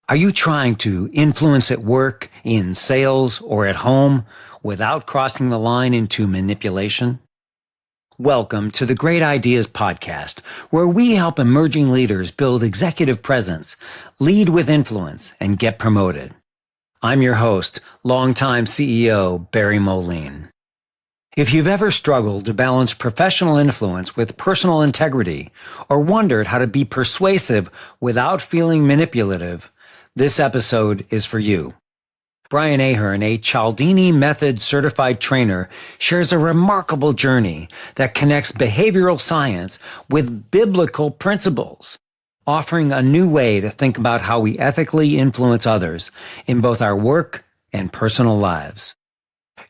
Are you trying to influence at work, in sales, or at home without crossing the line into manipulation? Welcome to the Great Ideas Podcast, where we help emerging leaders build executive presence, lead with influence, and get promoted. I'm your host, longtime CEO Barry Moline. If you've ever struggled to balance professional influence with personal integrity, or wondered how to be persuasive without feeling manipulative, this episode is for you. Brian Ahearn, a Cialdini Method Certified Trainer, shares a remarkable journey that connects behavioral science with biblical principles, offering a new way to think about how we ethically influence others in both our work and personal lives.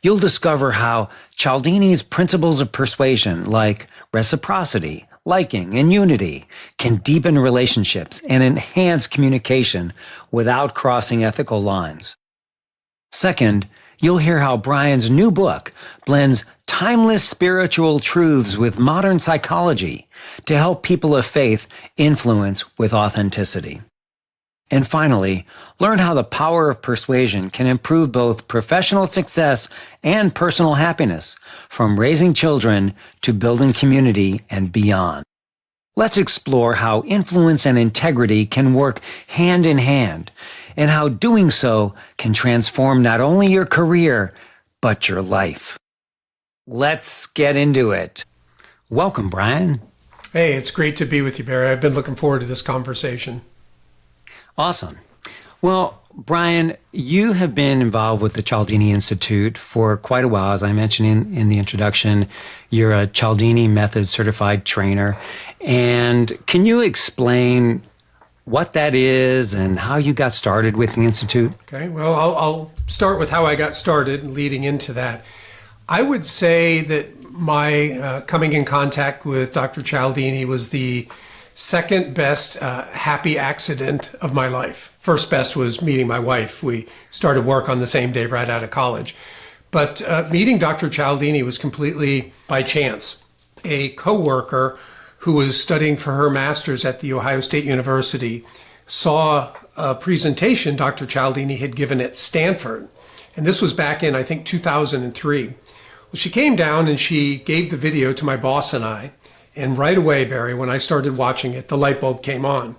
You'll discover how Cialdini's principles of persuasion, like reciprocity, liking, and unity, can deepen relationships and enhance communication without crossing ethical lines. Second, you'll hear how Brian's new book blends timeless spiritual truths with modern psychology to help people of faith influence with authenticity. And finally, learn how the power of persuasion can improve both professional success and personal happiness, from raising children to building community and beyond. Let's explore how influence and integrity can work hand in hand, and how doing so can transform not only your career, but your life. Let's get into it. Welcome, Brian. Hey, it's great to be with you, Barry. I've been looking forward to this conversation. Awesome. Well, Brian, you have been involved with the Cialdini Institute for quite a while. As I mentioned in the introduction, you're a Cialdini Method Certified Trainer. And can you explain what that is and how you got started with the Institute? Okay, well, I'll start with how I got started leading into that. I would say that my coming in contact with Dr. Cialdini was the second best happy accident of my life. First best was meeting my wife. We started work on the same day right out of college. But meeting Dr. Cialdini was completely by chance. A coworker who was studying for her master's at the Ohio State University saw a presentation Dr. Cialdini had given at Stanford. And this was back in, I think, 2003. Well, she came down and she gave the video to my boss and I. And right away, Barry, when I started watching it, the light bulb came on,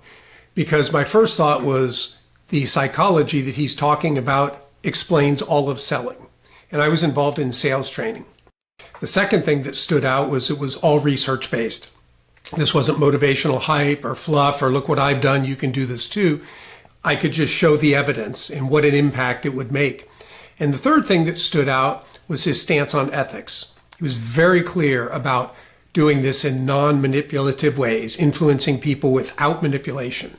because my first thought was the psychology that he's talking about explains all of selling. And I was involved in sales training. The second thing that stood out was it was all research-based. This wasn't motivational hype or fluff or look what I've done, you can do this too. I could just show the evidence and what an impact it would make. And the third thing that stood out was his stance on ethics. He was very clear about doing this in non-manipulative ways, influencing people without manipulation.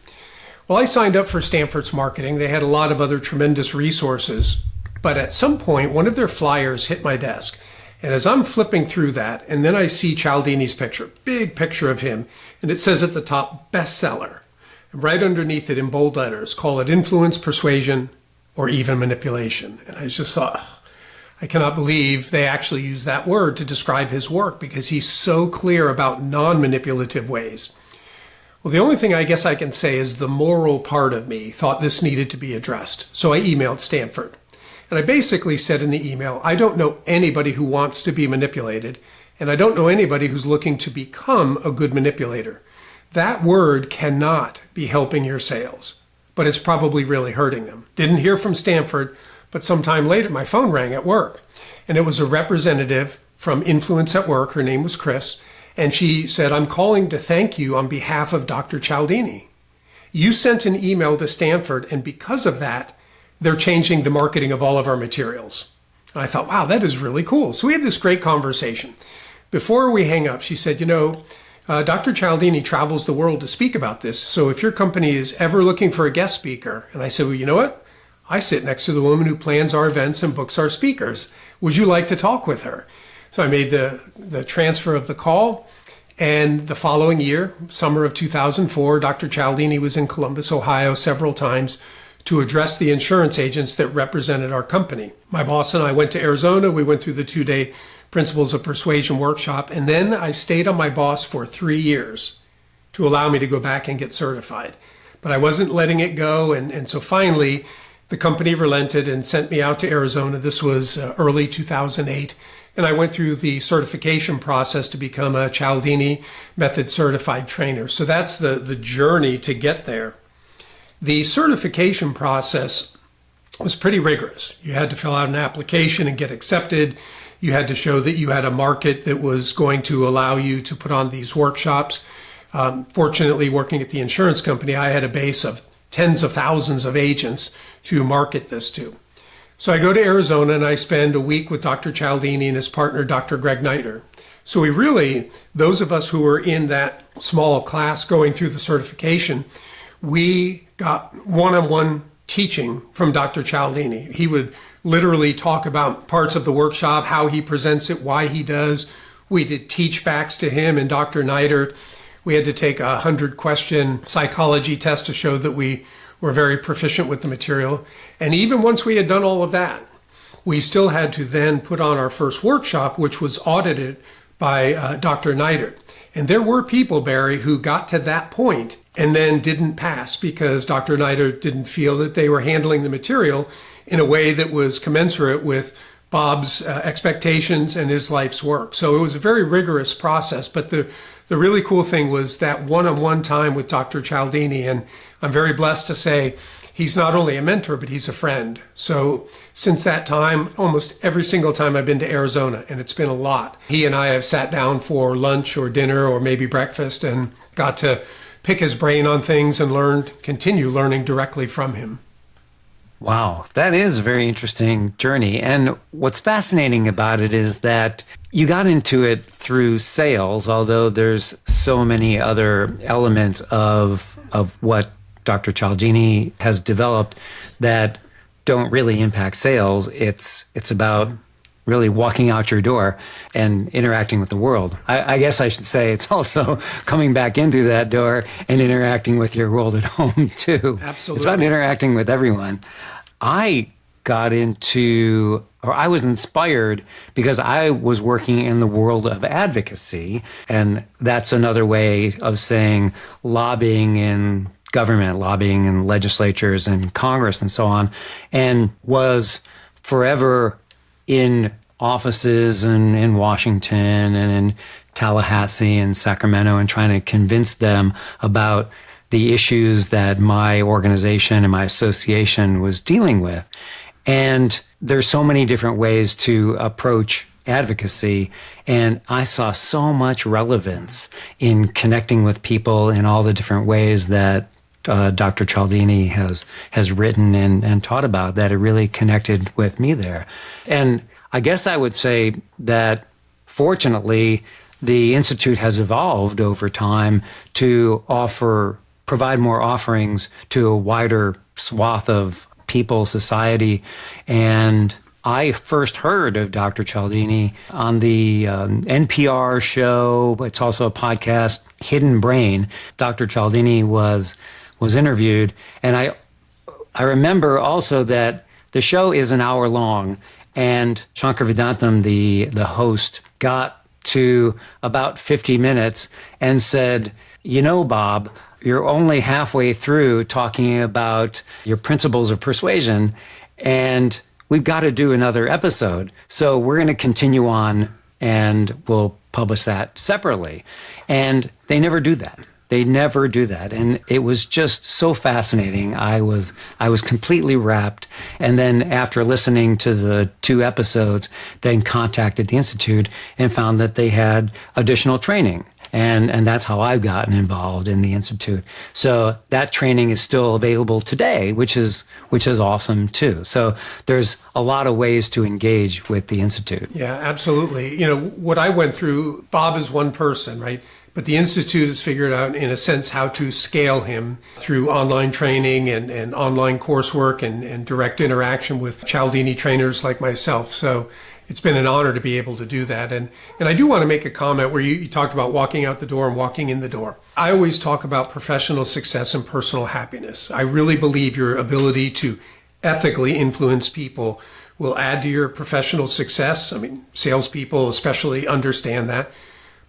Well, I signed up for Stanford's marketing. They had a lot of other tremendous resources, but at some point, one of their flyers hit my desk. And as I'm flipping through that, and then I see Cialdini's picture, big picture of him, and it says at the top, bestseller. And right underneath it in bold letters, call it influence, persuasion, or even manipulation. And I just thought, I cannot believe they actually use that word to describe his work, because he's so clear about non-manipulative ways. Well, the only thing I guess I can say is the moral part of me thought this needed to be addressed. So I emailed Stanford. And I basically said in the email, I don't know anybody who wants to be manipulated, and I don't know anybody who's looking to become a good manipulator. That word cannot be helping your sales, but it's probably really hurting them. Didn't hear from Stanford. But sometime later, my phone rang at work, and it was a representative from Influence at Work. Her name was Chris, and she said, I'm calling to thank you on behalf of Dr. Cialdini. You sent an email to Stanford, and because of that, they're changing the marketing of all of our materials. And I thought, wow, that is really cool. So we had this great conversation. Before we hang up, she said, Dr. Cialdini travels the world to speak about this, so if your company is ever looking for a guest speaker, and I said, well, you know what? I sit next to the woman who plans our events and books our speakers. Would you like to talk with her? So I made the transfer of the call. And the following year, summer of 2004, Dr. Cialdini was in Columbus, Ohio several times to address the insurance agents that represented our company. My boss and I went to Arizona. We went through the 2-day Principles of Persuasion workshop. And then I stayed on my boss for 3 years to allow me to go back and get certified. but I wasn't letting it go. And so finally, the company relented and sent me out to Arizona. This was early 2008. And I went through the certification process to become a Cialdini Method Certified Trainer. So that's the journey to get there. The certification process was pretty rigorous. You had to fill out an application and get accepted. You had to show that you had a market that was going to allow you to put on these workshops. Fortunately, working at the insurance company, I had a base of tens of thousands of agents to market this to. So I go to Arizona and I spend a week with Dr. Cialdini and his partner, Dr. Greg Neiter. So we really, those of us who were in that small class going through the certification, we got one-on-one teaching from Dr. Cialdini. He would literally talk about parts of the workshop, how he presents it, why he does. We did teach backs to him and Dr. Neiter. We had to take a 100-question psychology test to show that we were very proficient with the material. And even once we had done all of that, we still had to then put on our first workshop, which was audited by Dr. Neiter. And there were people, Barry, who got to that point and then didn't pass because Dr. Neiter didn't feel that they were handling the material in a way that was commensurate with Bob's expectations and his life's work. So it was a very rigorous process. But the really cool thing was that one-on-one time with Dr. Cialdini. And I'm very blessed to say he's not only a mentor, but he's a friend. So since that time, almost every single time I've been to Arizona, and it's been a lot, he and I have sat down for lunch or dinner or maybe breakfast and got to pick his brain on things and continue learning directly from him. Wow, that is a very interesting journey. And what's fascinating about it is that you got into it through sales, although there's so many other elements of what Dr. Cialdini has developed that don't really impact sales. It's about really walking out your door and interacting with the world. I guess I should say it's also coming back into that door and interacting with your world at home too. Absolutely. It's about interacting with everyone. I was inspired because I was working in the world of advocacy, and that's another way of saying lobbying in government, lobbying in legislatures and Congress and so on, and was forever in offices in Washington and in Tallahassee and Sacramento and trying to convince them about the issues that my organization and my association was dealing with. And there's so many different ways to approach advocacy, and I saw so much relevance in connecting with people in all the different ways that Dr. Cialdini has written and taught about, that it really connected with me there. And I guess I would say that fortunately, the Institute has evolved over time to provide more offerings to a wider swath of people, society. And I first heard of Dr. Cialdini on the NPR show, but it's also a podcast, Hidden Brain. Dr. Cialdini was interviewed. And I remember also that the show is an hour long, and Shankar Vedantam, the host, got to about 50 minutes and said, Bob, you're only halfway through talking about your principles of persuasion, and we've got to do another episode. So we're going to continue on, and we'll publish that separately. And they never do that. They never do that. And it was just so fascinating. I was completely wrapped. And then after listening to the 2 episodes, then contacted the Institute and found that they had additional training. And that's how I've gotten involved in the Institute. So that training is still available today, which is awesome too. So there's a lot of ways to engage with the Institute. Yeah, absolutely. What I went through, Bob is one person, right? But the Institute has figured out, in a sense, how to scale him through online training and online coursework and direct interaction with Cialdini trainers like myself. So it's been an honor to be able to do that. And I do want to make a comment where you talked about walking out the door and walking in the door. I always talk about professional success and personal happiness. I really believe your ability to ethically influence people will add to your professional success. I mean, salespeople especially understand that.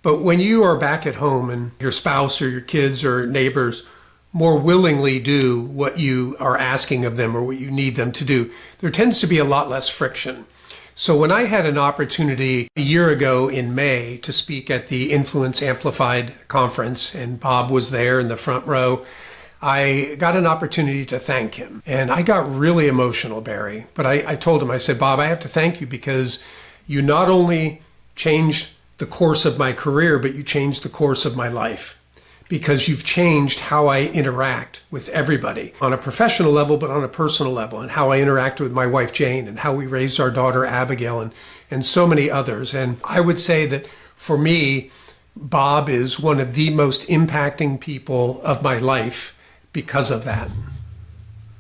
But when you are back at home and your spouse or your kids or neighbors more willingly do what you are asking of them or what you need them to do. There tends to be a lot less friction. So when I had an opportunity a year ago in May to speak at the Influence Amplified conference, and Bob was there in the front row, I got an opportunity to thank him. And I got really emotional, Barry. But I told him, I said, Bob, I have to thank you because you not only changed the course of my career, but you changed the course of my life. Because you've changed how I interact with everybody on a professional level, but on a personal level, and how I interact with my wife, Jane, and how we raised our daughter, Abigail, and so many others. And I would say that for me, Bob is one of the most impacting people of my life because of that.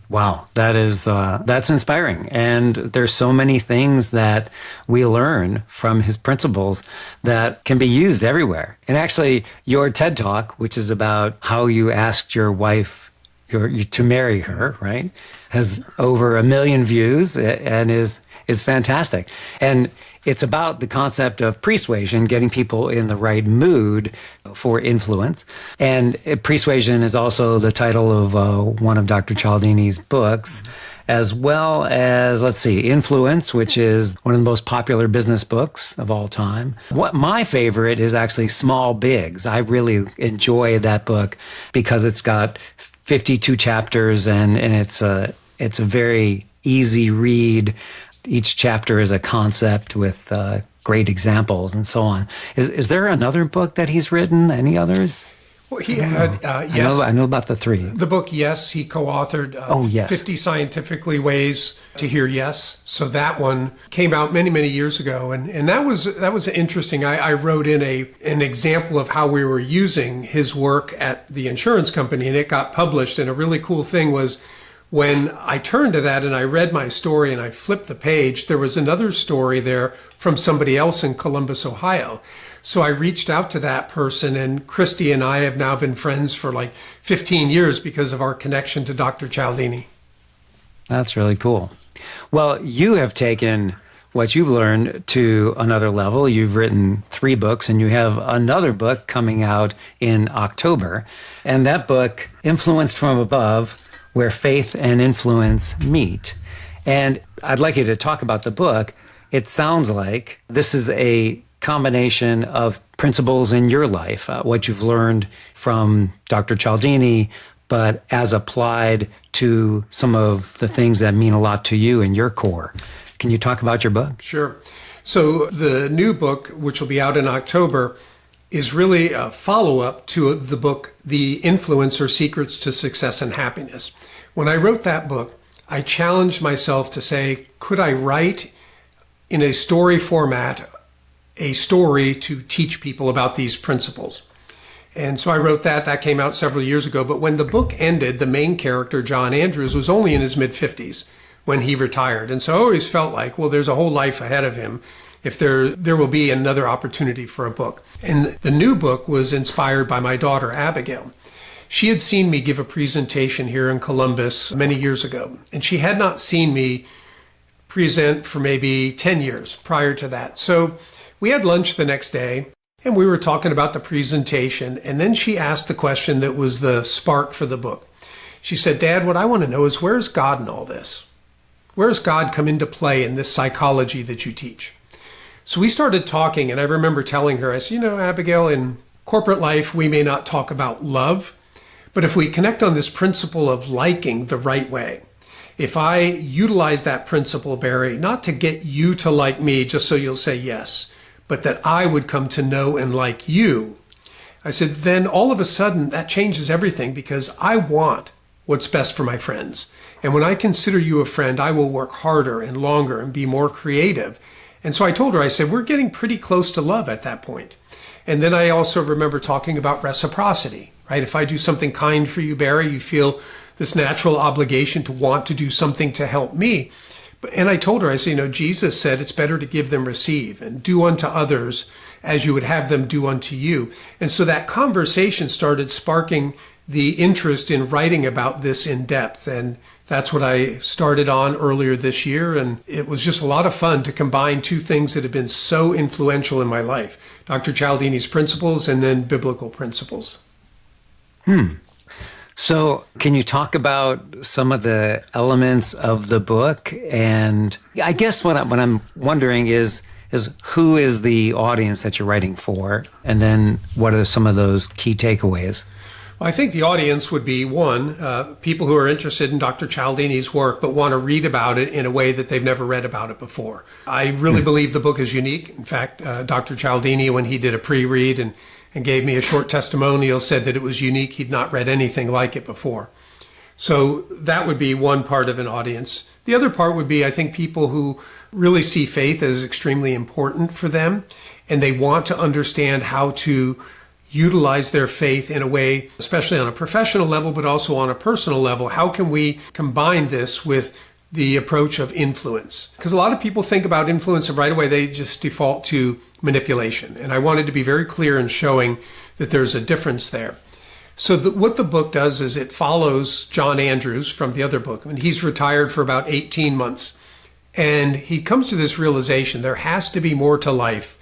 Wow, that's inspiring. And there's so many things that we learn from his principles that can be used everywhere. And actually, your TED Talk, which is about how you asked your wife to marry her, right, has over 1 million views and is fantastic. And it's about the concept of persuasion, getting people in the right mood for influence. And persuasion is also the title of one of Dr. Cialdini's books, as well as, Influence, which is one of the most popular business books of all time. What my favorite is actually Small Bigs. I really enjoy that book because it's got 52 chapters and it's a very easy read. Each chapter is a concept with great examples and so on. Is there another book that he's written? Any others? Well, he had, yes. I know about the 3. The book, yes, he co-authored 50 Scientifically Ways to Hear Yes. So that one came out many, many years ago. And that was interesting. I wrote in an example of how we were using his work at the insurance company, and it got published. And a really cool thing was, when I turned to that and I read my story and I flipped the page, there was another story there from somebody else in Columbus, Ohio. So I reached out to that person, and Christy and I have now been friends for like 15 years because of our connection to Dr. Cialdini. That's really cool. Well, you have taken what you've learned to another level. You've written 3 books, and you have another book coming out in October. And that book, Influenced from Above, Where Faith and Influence Meet. And I'd like you to talk about the book. It sounds like this is a combination of principles in your life, what you've learned from Dr. Cialdini, but as applied to some of the things that mean a lot to you in your core. Can you talk about your book? Sure. So the new book, which will be out in October, is really a follow-up to the book, The Influencer: Secrets to Success and Happiness. When I wrote that book, I challenged myself to say, could I write in a story format a story to teach people about these principles? And so I wrote that. That came out several years ago. But when the book ended, the main character, John Andrews, was only in his mid-50s when he retired. And so I always felt like, well, there's a whole life ahead of him if there will be another opportunity for a book. And the new book was inspired by my daughter, Abigail. She had seen me give a presentation here in Columbus many years ago, and she had not seen me present for maybe 10 years prior to that. So we had lunch the next day, and we were talking about the presentation, and then she asked the question that was the spark for the book. She said, Dad, what I want to know is, where's God in all this? Where's God come into play in this psychology that you teach? So we started talking, and I remember telling her, I said, Abigail, in corporate life, we may not talk about love, but if we connect on this principle of liking the right way, if I utilize that principle, Barry, not to get you to like me just so you'll say yes, but that I would come to know and like you, I said, then all of a sudden that changes everything, because I want what's best for my friends. And when I consider you a friend, I will work harder and longer and be more creative. And so I told her, I said, we're getting pretty close to love at that point. And then I also remember talking about reciprocity, right? If I do something kind for you, Barry, you feel this natural obligation to want to do something to help me. And I told her, I said, Jesus said it's better to give than receive, and do unto others as you would have them do unto you. And so that conversation started sparking the interest in writing about this in depth. And that's what I started on earlier this year. And it was just a lot of fun to combine 2 things that have been so influential in my life: Dr. Cialdini's principles and then biblical principles. So, can you talk about some of the elements of the book? And I guess what I'm wondering is who is the audience that you're writing for? And then what are some of those key takeaways? I think the audience would be people who are interested in Dr. Cialdini's work but want to read about it in a way that they've never read about it before. I really believe the book is unique. In fact, Dr. Cialdini, when he did a pre-read and gave me a short testimonial, said that it was unique. He'd not read anything like it before. So that would be one part of an audience. The other part would be, I think, people who really see faith as extremely important for them, and they want to understand how to utilize their faith in a way, especially on a professional level, but also on a personal level. How can we combine this with the approach of influence? Because a lot of people think about influence and right away they just default to manipulation. And I wanted to be very clear in showing that there's a difference there. So what the book does is it follows John Andrews from the other book. I mean, he's retired for about 18 months. And he comes to this realization, there has to be more to life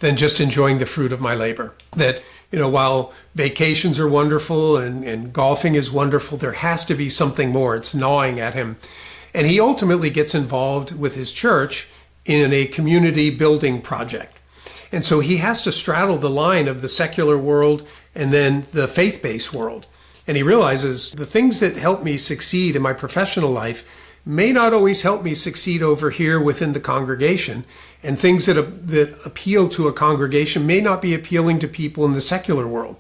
than just enjoying the fruit of my labor. That, while vacations are wonderful and golfing is wonderful, there has to be something more. It's gnawing at him. And he ultimately gets involved with his church in a community building project. And so he has to straddle the line of the secular world and then the faith-based world. And he realizes the things that help me succeed in my professional life may not always help me succeed over here within the congregation. And things that appeal to a congregation may not be appealing to people in the secular world.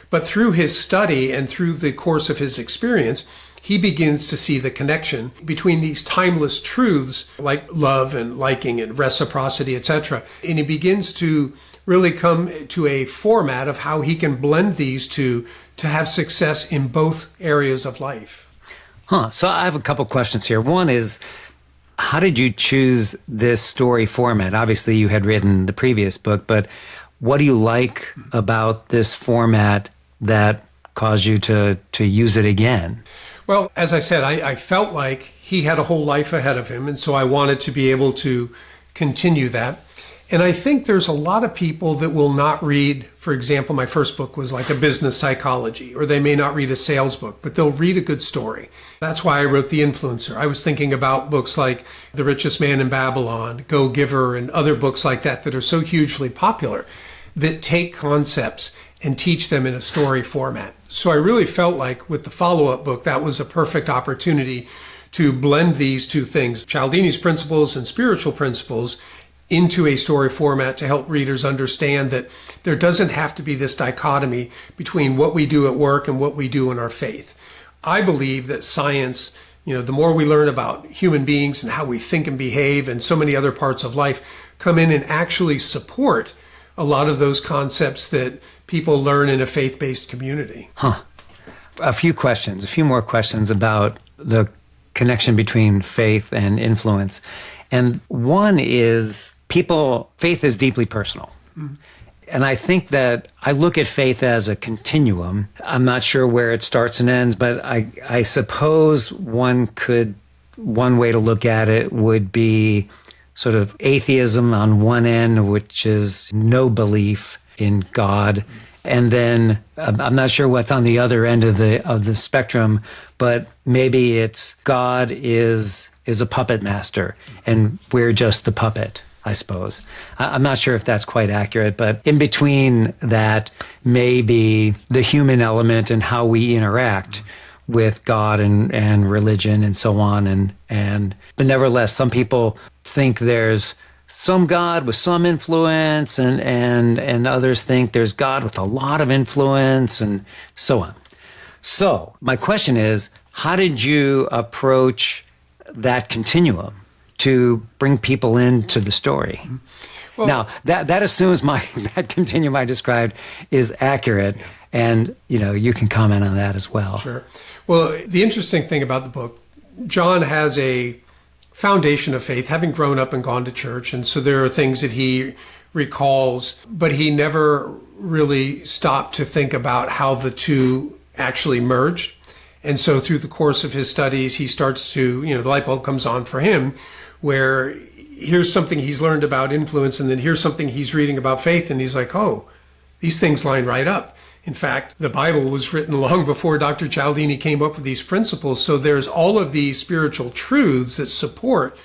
But through his study and through the course of his experience, he begins to see the connection between these timeless truths like love and liking and reciprocity, etc. And he begins to really come to a format of how he can blend these two to have success in both areas of life. So I have a couple questions here. One is, how did you choose this story format? Obviously, you had written the previous book, but what do you like about this format that caused you to use it again? Well, as I said, I felt like he had a whole life ahead of him, and so I wanted to be able to continue that. And I think there's a lot of people that will not read, for example, my first book was like a business psychology, or they may not read a sales book, but they'll read a good story. That's why I wrote The Influencer. I was thinking about books like The Richest Man in Babylon, Go Giver, and other books like that are so hugely popular that take concepts and teach them in a story format. So I really felt like with the follow-up book, that was a perfect opportunity to blend these two things, Cialdini's principles and spiritual principles, into a story format to help readers understand that there doesn't have to be this dichotomy between what we do at work and what we do in our faith. I believe that science, the more we learn about human beings and how we think and behave and so many other parts of life come in and actually support a lot of those concepts that people learn in a faith-based community. A few more questions about the connection between faith and influence. And one is, faith is deeply personal. Mm-hmm. And I think that I look at faith as a continuum. I'm not sure where it starts and ends, but I suppose one way to look at it would be sort of atheism on one end, which is no belief in God. And then I'm not sure what's on the other end of the spectrum, but maybe it's God is a puppet master and we're just the puppet, I suppose. I'm not sure if that's quite accurate, but in between that may be the human element and how we interact with God and religion and so on. But nevertheless, some people think there's some God with some influence and others think there's God with a lot of influence and so on. So my question is, how did you approach that continuum to bring people into the story? Well, now, that assumes that continuum I described is accurate, and you can comment on that as well. Sure. Well, the interesting thing about the book, John has a foundation of faith, having grown up and gone to church, and so there are things that he recalls, but he never really stopped to think about how the two actually merged. And so through the course of his studies, he starts to, the light bulb comes on for him, where here's something he's learned about influence, and then here's something he's reading about faith, and he's like, oh, these things line right up. In fact, the Bible was written long before Dr. Cialdini came up with these principles. So there's all of these spiritual truths that support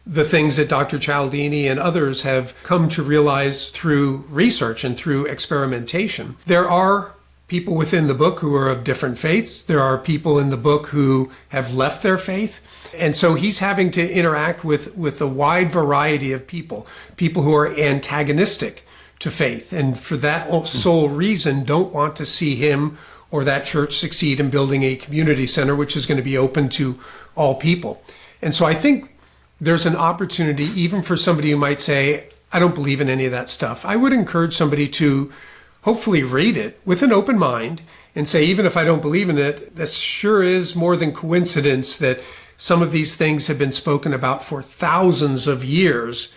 the things that Dr. Cialdini and others have come to realize through research and through experimentation. There are people within the book who are of different faiths. There are people in the book who have left their faith. And so he's having to interact with a wide variety of people who are antagonistic to faith, and for that sole reason don't want to see him or that church succeed in building a community center which is going to be open to all people. And so I think there's an opportunity even for somebody who might say, I don't believe in any of that stuff. I would encourage somebody to hopefully read it with an open mind and say, even if I don't believe in it, this sure is more than coincidence that some of these things have been spoken about for thousands of years,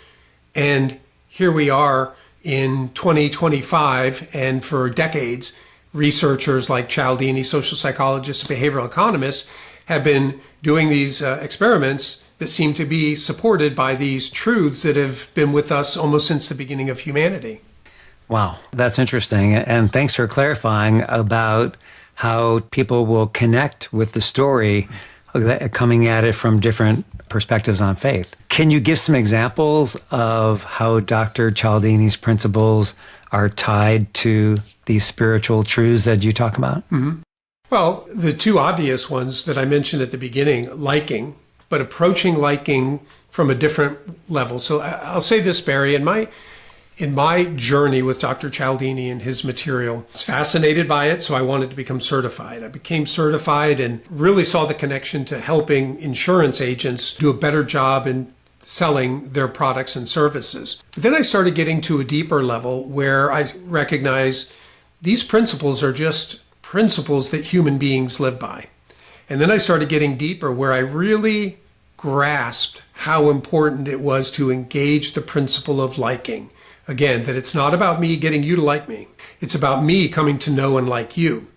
and here we are in 2025, and for decades, researchers like Cialdini, social psychologists, behavioral economists, have been doing these experiments that seem to be supported by these truths that have been with us almost since the beginning of humanity. Wow, that's interesting. And thanks for clarifying about how people will connect with the story coming at it from different perspectives on faith. Can you give some examples of how Dr. Cialdini's principles are tied to these spiritual truths that you talk about? Mm-hmm. Well, the two obvious ones that I mentioned at the beginning, liking, but approaching liking from a different level. So I'll say this, Barry, in my journey with Dr. Cialdini and his material, I was fascinated by it, so I wanted to become certified. I became certified and really saw the connection to helping insurance agents do a better job in selling their products and services. But then I started getting to a deeper level where I recognize these principles are just principles that human beings live by. And then I started getting deeper where I really grasped how important it was to engage the principle of liking. Again, that it's not about me getting you to like me. It's about me coming to know and like you.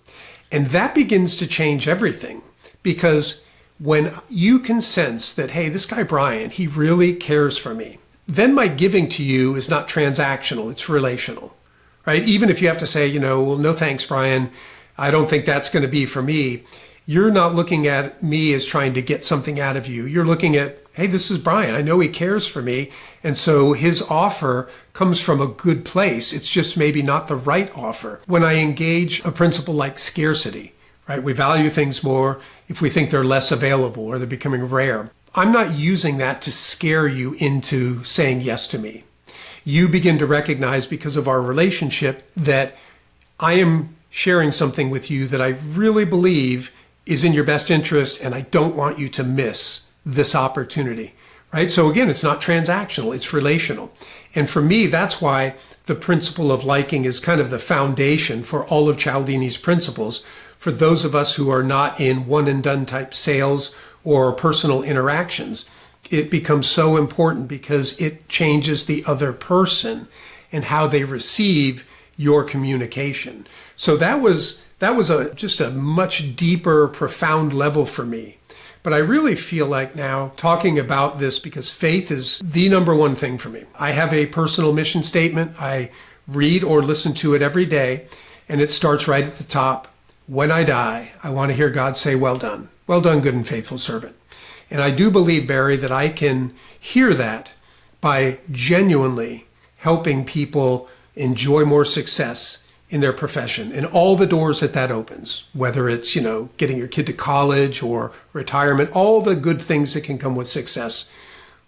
And that begins to change everything, because when you can sense that, hey, this guy Brian, he really cares for me, then my giving to you is not transactional, it's relational, right? Even if you have to say, well, no thanks, Brian, I don't think that's going to be for me. You're not looking at me as trying to get something out of you. You're looking at, hey, this is Brian. I know he cares for me. And so his offer comes from a good place. It's just maybe not the right offer. When I engage a principle like scarcity, right? We value things more if we think they're less available or they're becoming rare. I'm not using that to scare you into saying yes to me. You begin to recognize, because of our relationship, that I am sharing something with you that I really believe is in your best interest, and I don't want you to miss this opportunity, right? So again, it's not transactional, it's relational. And for me, that's why the principle of liking is kind of the foundation for all of Cialdini's principles. For those of us who are not in one and done type sales or personal interactions, it becomes so important because it changes the other person and how they receive your communication. So that was just a much deeper, profound level for me. But I really feel like now talking about this, because faith is the number one thing for me. I have a personal mission statement. I read or listen to it every day, and it starts right at the top. When I die, I want to hear God say, well done, good and faithful servant. And I do believe, Barry, that I can hear that by genuinely helping people enjoy more success in their profession and all the doors that opens, whether it's, getting your kid to college or retirement, all the good things that can come with success,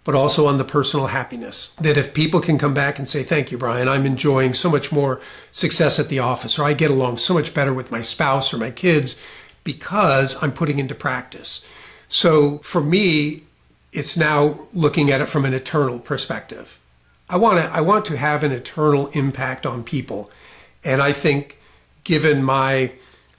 but also on the personal happiness. That if people can come back and say, thank you, Brian, I'm enjoying so much more success at the office, or I get along so much better with my spouse or my kids because I'm putting into practice. So for me, it's now looking at it from an eternal perspective. I want to have an eternal impact on people. And I think, given my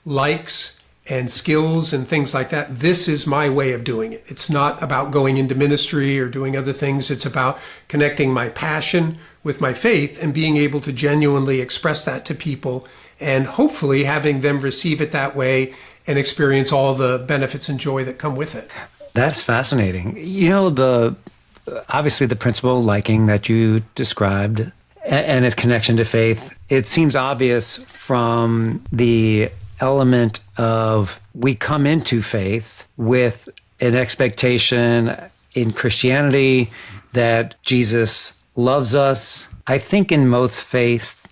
likes and skills and things like that, this is my way of doing it. It's not about going into ministry or doing other things. It's about connecting my passion with my faith and being able to genuinely express that to people, and hopefully having them receive it that way and experience all the benefits and joy that come with it. That's fascinating. Obviously the principle of liking that you described, and its connection to faith, it seems obvious from the element of we come into faith with an expectation in Christianity that Jesus loves us. I think in most faiths,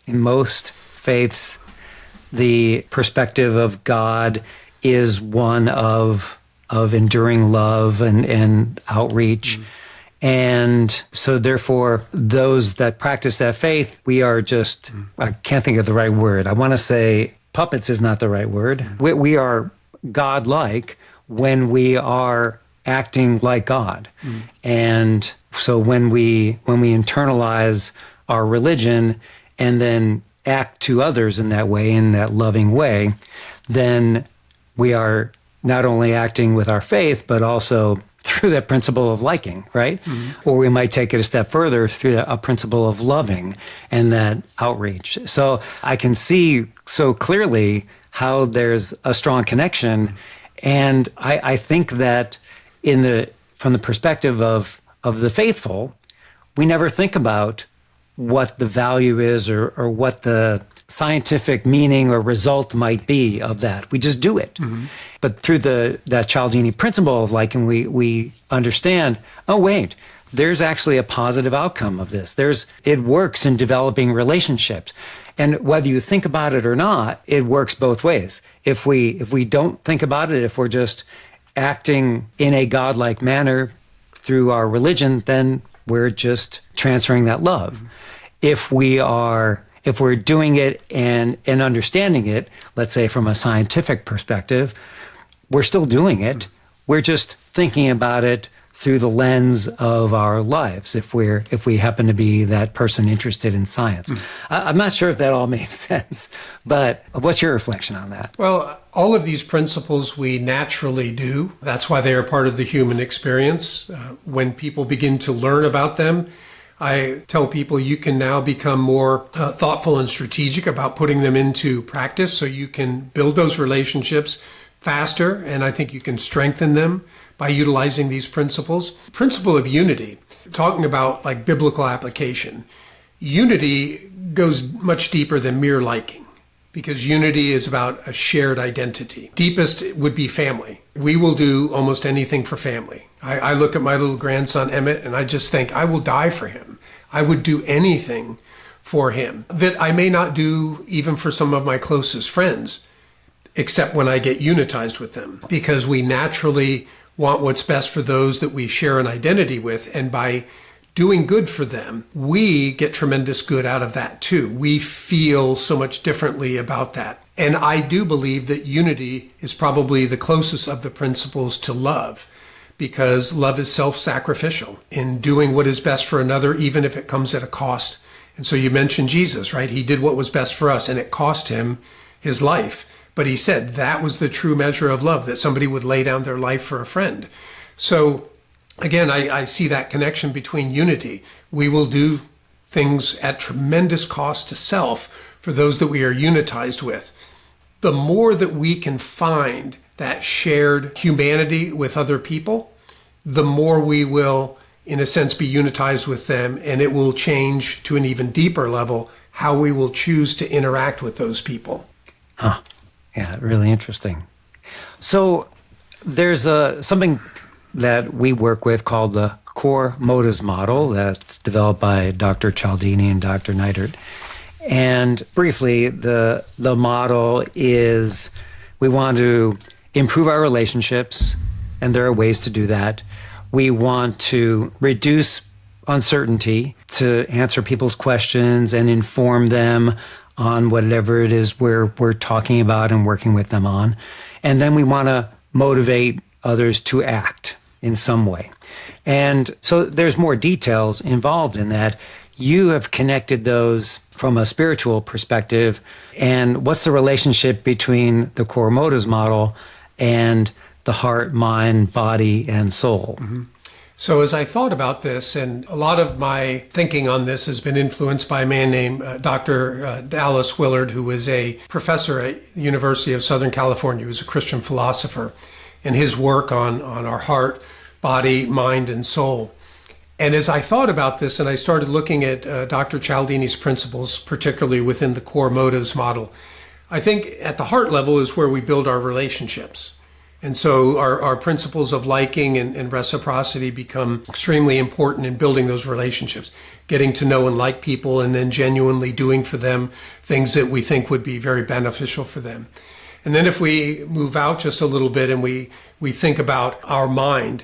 the perspective of God is one of enduring love and outreach. And so therefore, those that practice that faith, we are just, I can't think of the right word. I want to say puppets is not the right word. We are God-like when we are acting like God. And so when we internalize our religion and then act to others in that way, in that loving way, then we are not only acting with our faith, but also through that principle of liking, right? Or we might take it a step further through a principle of loving and that outreach. So I can see so clearly how there's a strong connection. And I think that from the perspective of the faithful, we never think about what the value is or what the scientific meaning or result might be of that. We just do it. But through that Cialdini principle of liking, we understand, oh, wait, there's actually a positive outcome of this. It works in developing relationships. And whether you think about it or not, it works both ways. If we don't think about it, if we're just acting in a godlike manner through our religion, then we're just transferring that love. If we're doing it and understanding it, let's say from a scientific perspective, we're still doing it. We're just thinking about it through the lens of our lives, if we happen to be that person interested in science. I'm not sure if that all makes sense, but what's your reflection on that? Well, all of these principles we naturally do. That's why they are part of the human experience. When people begin to learn about them, I tell people you can now become more thoughtful and strategic about putting them into practice so you can build those relationships faster, and I think you can strengthen them by utilizing these principles. Principle of unity, talking about like biblical application. Unity goes much deeper than mere liking, because unity is about a shared identity. Deepest would be family. We will do almost anything for family. I look at my little grandson, Emmett, and I just think, I will die for him. I would do anything for him that I may not do even for some of my closest friends, except when I get unitized with them, because we naturally want what's best for those that we share an identity with. And by doing good for them, we get tremendous good out of that too. We feel so much differently about that. And I do believe that unity is probably the closest of the principles to love, because love is self-sacrificial in doing what is best for another, even if it comes at a cost. And so you mentioned Jesus, right? He did what was best for us, and it cost him his life. But he said that was the true measure of love, that somebody would lay down their life for a friend. So again, I see that connection between unity. We will do things at tremendous cost to self for those that we are unitized with. The more that we can find that shared humanity with other people, the more we will, in a sense, be unitized with them, and it will change to an even deeper level how we will choose to interact with those people. Huh. Yeah, really interesting. So there's something that we work with called the core motives model that's developed by Dr. Cialdini and Dr. Neidert. And briefly, the model is we want to improve our relationships, and there are ways to do that. We want to reduce uncertainty, to answer people's questions and inform them on whatever it is we're talking about and working with them on. And then we want to motivate others to act in some way. And so there's more details involved in that. You have connected those from a spiritual perspective. And what's the relationship between the core motives model and the heart, mind, body, and soul? So as I thought about this, and a lot of my thinking on this has been influenced by a man named Dr. Dallas Willard, who was a professor at the University of Southern California. He was a Christian philosopher, and his work on our heart, body, mind, and soul. And as I thought about this and I started looking at Dr. Cialdini's principles, particularly within the core motives model, I think at the heart level is where we build our relationships. And so our principles of liking and reciprocity become extremely important in building those relationships, getting to know and like people and then genuinely doing for them things that we think would be very beneficial for them. And then if we move out just a little bit and we think about our mind,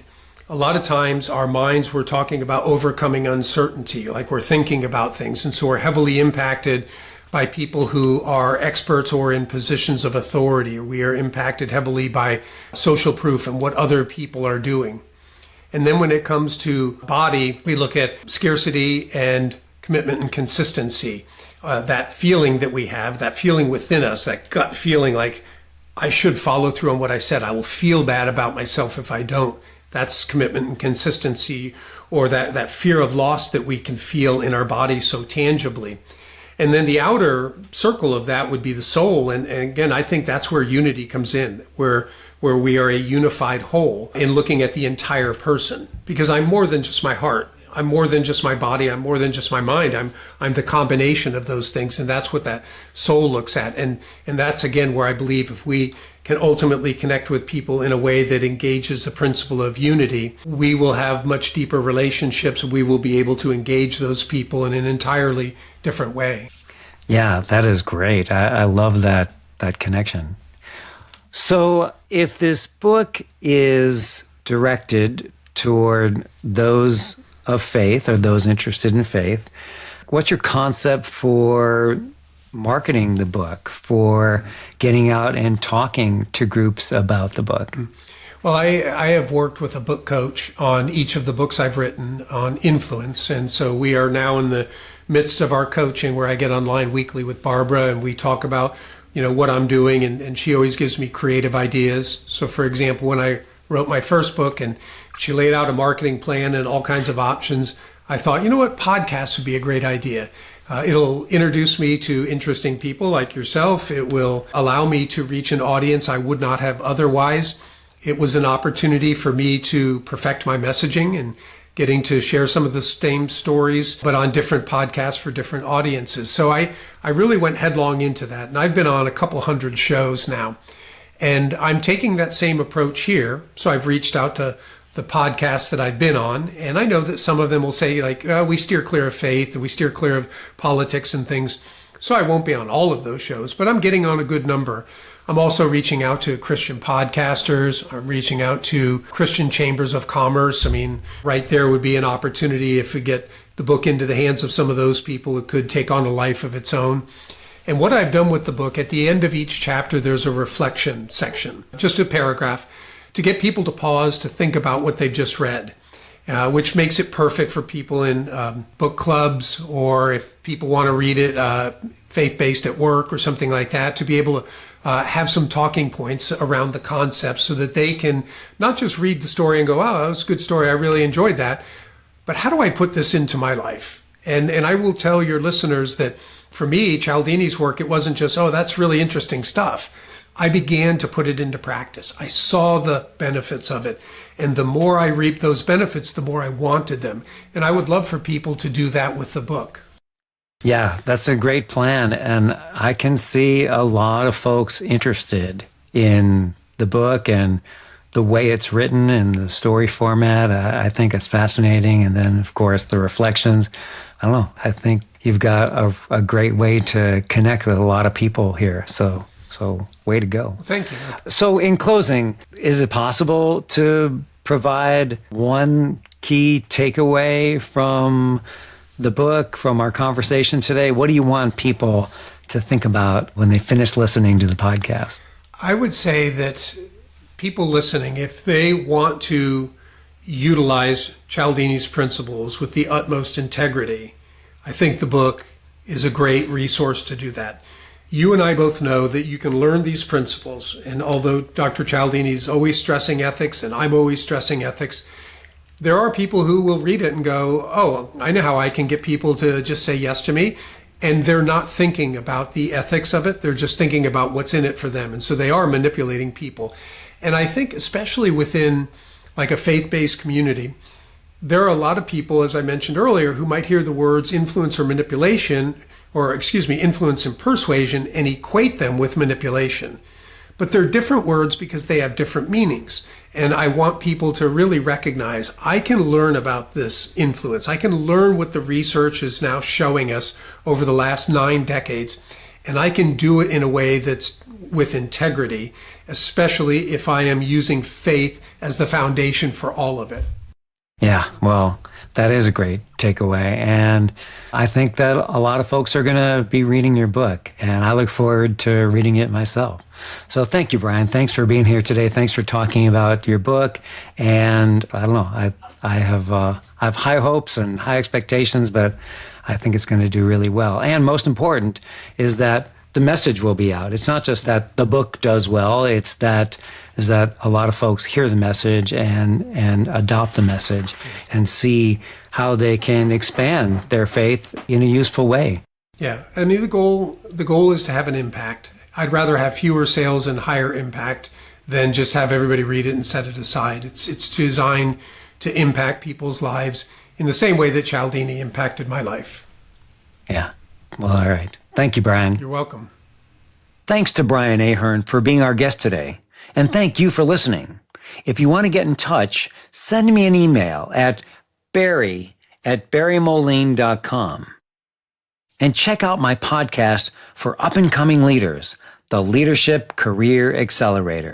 a lot of times our minds, we're talking about overcoming uncertainty, like we're thinking about things. And so we're heavily impacted by people who are experts or in positions of authority. We are impacted heavily by social proof and what other people are doing. And then when it comes to body, we look at scarcity and commitment and consistency. That feeling that we have, that feeling within us, that gut feeling like I should follow through on what I said. I will feel bad about myself if I don't. That's commitment and consistency, or that fear of loss that we can feel in our body so tangibly. And then the outer circle of that would be the soul. And again, I think that's where unity comes in, where we are a unified whole in looking at the entire person. Because I'm more than just my heart. I'm more than just my body. I'm more than just my mind. I'm the combination of those things. And that's what that soul looks at. And that's, again, where I believe if we can ultimately connect with people in a way that engages the principle of unity, we will have much deeper relationships. We will be able to engage those people in an entirely different way. Yeah, that is great. I love that connection. So if this book is directed toward those of faith or those interested in faith, what's your concept for marketing the book, for getting out and talking to groups about the book? Well, I have worked with a book coach on each of the books I've written on influence. And so we are now in the midst of our coaching where I get online weekly with Barbara and we talk about, what I'm doing. And she always gives me creative ideas. So for example, when I wrote my first book and she laid out a marketing plan and all kinds of options, I thought, podcasts would be a great idea. It'll introduce me to interesting people like yourself. It will allow me to reach an audience I would not have otherwise. It was an opportunity for me to perfect my messaging and getting to share some of the same stories, but on different podcasts for different audiences. So I really went headlong into that. And I've been on a couple hundred shows now. And I'm taking that same approach here. So I've reached out to the podcasts that I've been on. And I know that some of them will say, we steer clear of faith and we steer clear of politics and things. So I won't be on all of those shows, but I'm getting on a good number. I'm also reaching out to Christian podcasters. I'm reaching out to Christian chambers of commerce. Right there would be an opportunity if we get the book into the hands of some of those people, it could take on a life of its own. And what I've done with the book, at the end of each chapter, there's a reflection section, just a paragraph, to get people to pause, to think about what they've just read, which makes it perfect for people in book clubs, or if people want to read it faith-based at work or something like that, to be able to have some talking points around the concepts so that they can not just read the story and go, oh, that was a good story, I really enjoyed that, but how do I put this into my life? And I will tell your listeners that for me, Cialdini's work, it wasn't just, oh, that's really interesting stuff. I began to put it into practice. I saw the benefits of it. And the more I reaped those benefits, the more I wanted them. And I would love for people to do that with the book. Yeah, that's a great plan. And I can see a lot of folks interested in the book and the way it's written and the story format. I think it's fascinating. And then, of course, the reflections. I don't know. I think you've got a great way to connect with a lot of people here. So way to go. Thank you. So in closing, is it possible to provide one key takeaway from the book, from our conversation today? What do you want people to think about when they finish listening to the podcast? I would say that people listening, if they want to utilize Cialdini's principles with the utmost integrity, I think the book is a great resource to do that. You and I both know that you can learn these principles, and although Dr. Cialdini is always stressing ethics, and I'm always stressing ethics, there are people who will read it and go, oh, I know how I can get people to just say yes to me, and they're not thinking about the ethics of it, they're just thinking about what's in it for them, and so they are manipulating people. And I think especially within like a faith-based community, there are a lot of people, as I mentioned earlier, who might hear the words influence or manipulation, or excuse me, influence and persuasion, and equate them with manipulation. But they're different words because they have different meanings. And I want people to really recognize I can learn about this influence. I can learn what the research is now showing us over the last 9 decades. And I can do it in a way that's with integrity, especially if I am using faith as the foundation for all of it. Yeah, well, that is a great takeaway. And I think that a lot of folks are going to be reading your book, and I look forward to reading it myself. So thank you, Brian. Thanks for being here today. Thanks for talking about your book. And I don't know, I have high hopes and high expectations, but I think it's going to do really well. And most important is that the message will be out. It's not just that the book does well, it's that a lot of folks hear the message and adopt the message and see how they can expand their faith in a useful way. Yeah, I mean, the goal is to have an impact. I'd rather have fewer sales and higher impact than just have everybody read it and set it aside. It's designed to impact people's lives in the same way that Cialdini impacted my life. Yeah. Well, all right. Thank you, Brian. You're welcome. Thanks to Brian Ahearn for being our guest today. And thank you for listening. If you want to get in touch, send me an email at barry@barrymoline.com. And check out my podcast for up-and-coming leaders, the Leadership Career Accelerator.